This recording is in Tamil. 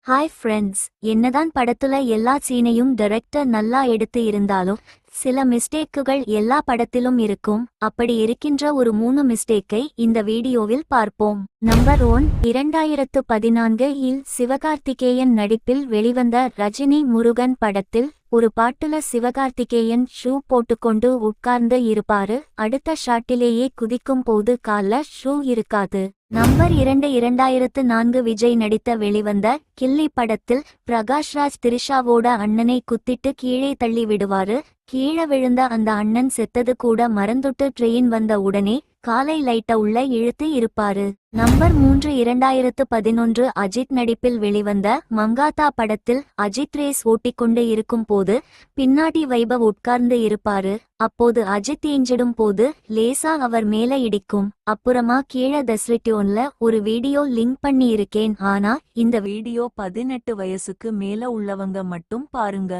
ஹாய் ஃப்ரெண்ட்ஸ், என்னதான் படத்துல எல்லா சீனையும் டைரக்டர் நல்லா எடுத்து இருந்தாலும் சில மிஸ்டேக்குகள் எல்லா படத்திலும் இருக்கும். அப்படி இருக்கின்ற ஒரு 3 மிஸ்டேக்கை இந்த வீடியோவில் பார்ப்போம். நம்பர் 1, 2014 இல் சிவகார்த்திகேயன் நடிப்பில் வெளிவந்த ரஜினி முருகன் படத்தில் ஒரு பாட்டுல சிவகார்த்திகேயன் ஷூ போட்டுக்கொண்டு உட்கார்ந்து இருப்பாரு. அடுத்த ஷாட்டிலேயே குதிக்கும் போது கால்ல ஷூ இருக்காது. நம்பர் 2, 2004 விஜய் நடித்த வெளிவந்த கில்லி படத்தில் பிரகாஷ்ராஜ் திரிஷாவோட அண்ணனை குத்திட்டு கீழே தள்ளி விடுவாரு. கீழே விழுந்த அந்த அண்ணன் செத்தது கூட மறந்துட்டு ட்ரெயின் வந்த உடனே காலை லைட்ட உள்ள இழுத்து இருப்பாரு. நம்பர் 3, 2011 அஜித் நடிப்பில் வெளிவந்த மங்காத்தா படத்தில் அஜித் ரேஸ் ஓட்டிக்கொண்டு இருக்கும் போது பின்னாடி வைபவ் உட்கார்ந்து இருப்பாரு. அப்போது அஜித் ஏஞ்சிடும் போது லேசா அவர் மேல இடிக்கும். அப்புறமா கீழே டெஸ்கிரிப்ஷன்ல ஒரு வீடியோ லிங்க் பண்ணி இருக்கேன். ஆனா இந்த வீடியோ 18 வயசுக்கு மேல உள்ளவங்க மட்டும் பாருங்க.